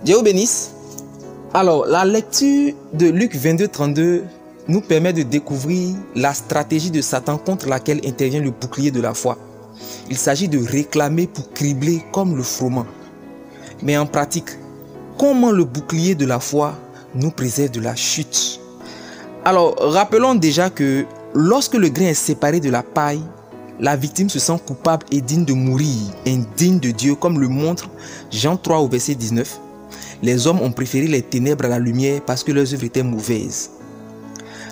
Dieu vous bénisse. Alors, la lecture de Luc 22-32 nous permet de découvrir la stratégie de Satan contre laquelle intervient le bouclier de la foi. Il s'agit de réclamer pour cribler comme le froment. Mais en pratique, comment le bouclier de la foi nous préserve de la chute? Alors, rappelons déjà que lorsque le grain est séparé de la paille, la victime se sent coupable et digne de mourir, indigne de Dieu, comme le montre Jean 3 au verset 19. Les hommes ont préféré les ténèbres à la lumière parce que leurs œuvres étaient mauvaises.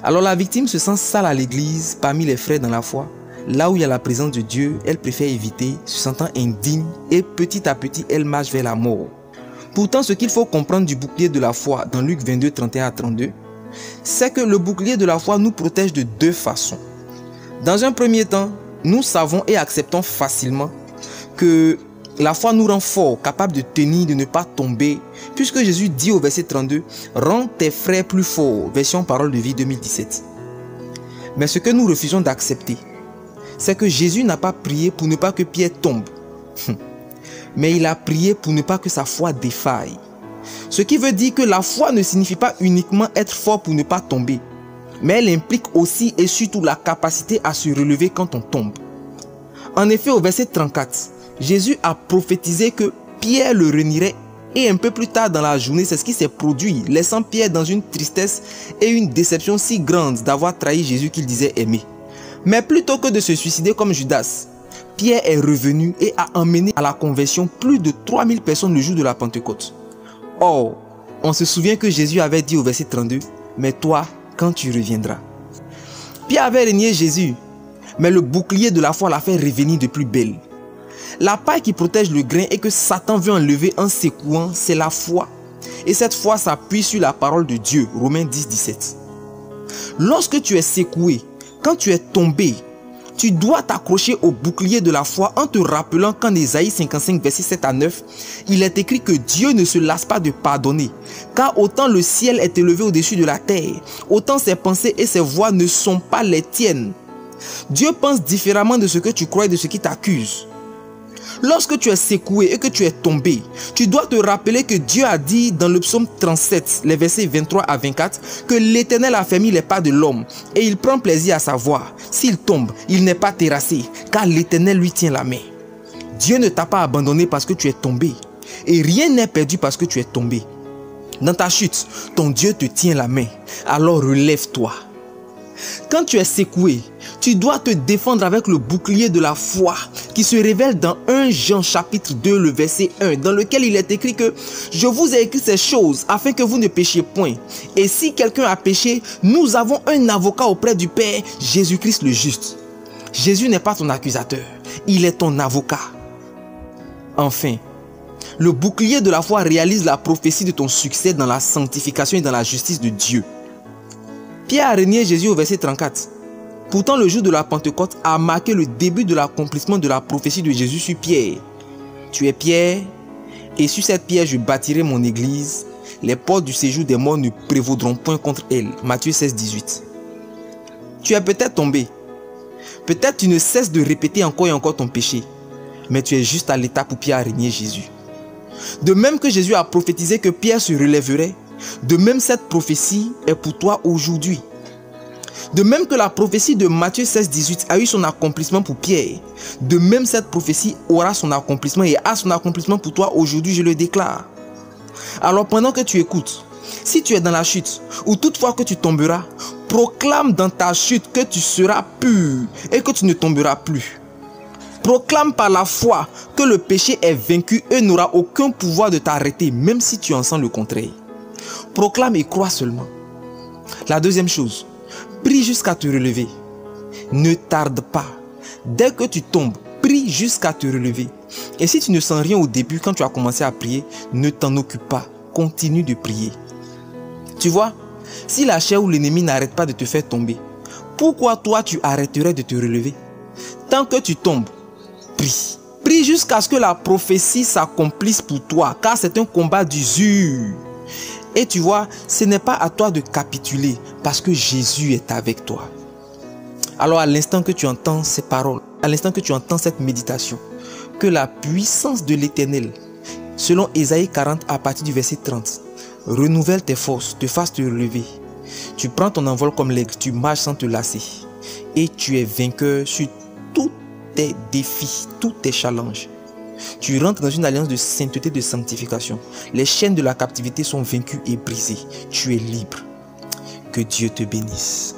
Alors la victime se sent sale à l'église, parmi les frères dans la foi. Là où il y a la présence de Dieu, elle préfère éviter, se sentant indigne, et petit à petit, elle marche vers la mort. Pourtant, ce qu'il faut comprendre du bouclier de la foi dans Luc 22, 31 à 32, c'est que le bouclier de la foi nous protège de deux façons. Dans un premier temps, nous savons et acceptons facilement que la foi nous rend forts, capables de tenir, de ne pas tomber, puisque Jésus dit au verset 32, « Rends tes frères plus forts », version Parole de vie 2017. Mais ce que nous refusons d'accepter, c'est que Jésus n'a pas prié pour ne pas que Pierre tombe, mais il a prié pour ne pas que sa foi défaille. Ce qui veut dire que la foi ne signifie pas uniquement être fort pour ne pas tomber, mais elle implique aussi et surtout la capacité à se relever quand on tombe. En effet, au verset 34, Jésus a prophétisé que Pierre le renierait et un peu plus tard dans la journée, c'est ce qui s'est produit, laissant Pierre dans une tristesse et une déception si grande d'avoir trahi Jésus qu'il disait aimer. Mais plutôt que de se suicider comme Judas, Pierre est revenu et a emmené à la conversion plus de 3000 personnes le jour de la Pentecôte. Or, on se souvient que Jésus avait dit au verset 32, « Mais toi, quand tu reviendras ». Pierre avait renié Jésus, mais le bouclier de la foi l'a fait revenir de plus belle. La paille qui protège le grain et que Satan veut enlever en secouant, c'est la foi. Et cette foi s'appuie sur la parole de Dieu, Romains 10, 17. Lorsque tu es secoué, quand tu es tombé, tu dois t'accrocher au bouclier de la foi en te rappelant qu'en Ésaïe 55, verset 7 à 9, il est écrit que Dieu ne se lasse pas de pardonner. Car autant le ciel est élevé au-dessus de la terre, autant ses pensées et ses voies ne sont pas les tiennes. Dieu pense différemment de ce que tu crois et de ce qui t'accuse. Lorsque tu es secoué et que tu es tombé, tu dois te rappeler que Dieu a dit dans le psaume 37, les versets 23 à 24, que l'Éternel a fermé les pas de l'homme et il prend plaisir à savoir. S'il tombe, il n'est pas terrassé, car l'Éternel lui tient la main. Dieu ne t'a pas abandonné parce que tu es tombé et rien n'est perdu parce que tu es tombé. Dans ta chute, ton Dieu te tient la main, alors relève-toi. Quand tu es secoué, tu dois te défendre avec le bouclier de la foi qui se révèle dans 1 Jean chapitre 2, le verset 1, dans lequel il est écrit que « Je vous ai écrit ces choses afin que vous ne péchiez point. Et si quelqu'un a péché, nous avons un avocat auprès du Père, Jésus-Christ le juste. » Jésus n'est pas ton accusateur, il est ton avocat. Enfin, le bouclier de la foi réalise la prophétie de ton succès dans la sanctification et dans la justice de Dieu. Pierre a renié Jésus au verset 34. Pourtant, le jour de la Pentecôte a marqué le début de l'accomplissement de la prophétie de Jésus sur Pierre. Tu es Pierre, et sur cette pierre je bâtirai mon église. Les portes du séjour des morts ne prévaudront point contre elle. Matthieu 16, 18. Tu es peut-être tombé. Peut-être tu ne cesses de répéter encore et encore ton péché. Mais tu es juste à l'étape où Pierre a renié Jésus. De même que Jésus a prophétisé que Pierre se relèverait, de même cette prophétie est pour toi aujourd'hui. De même que la prophétie de Matthieu 16, 18 a eu son accomplissement pour Pierre, de même cette prophétie aura son accomplissement et a son accomplissement pour toi aujourd'hui, je le déclare. Alors pendant que tu écoutes, si tu es dans la chute ou toutefois que tu tomberas, proclame dans ta chute que tu seras pur et que tu ne tomberas plus. Proclame par la foi que le péché est vaincu et n'aura aucun pouvoir de t'arrêter, même si tu en sens le contraire. Proclame et crois seulement. La deuxième chose, prie jusqu'à te relever. Ne tarde pas. Dès que tu tombes, prie jusqu'à te relever. Et si tu ne sens rien au début, quand tu as commencé à prier, ne t'en occupe pas. Continue de prier. Tu vois, si la chair ou l'ennemi n'arrête pas de te faire tomber, pourquoi toi tu arrêterais de te relever? Tant que tu tombes, prie. Prie jusqu'à ce que la prophétie s'accomplisse pour toi, car c'est un combat d'usure. Et tu vois, ce n'est pas à toi de capituler parce que Jésus est avec toi. Alors à l'instant que tu entends ces paroles, à l'instant que tu entends cette méditation, que la puissance de l'Éternel Selon Ésaïe 40 à partir du verset 30, renouvelle tes forces, te fasse te relever. Tu prends ton envol comme l'aigle, tu marches sans te lasser. Et tu es vainqueur sur tous tes défis, tous tes challenges. Tu rentres dans une alliance de sainteté, de sanctification. Les chaînes de la captivité sont vaincues et brisées. Tu es libre. Que Dieu te bénisse.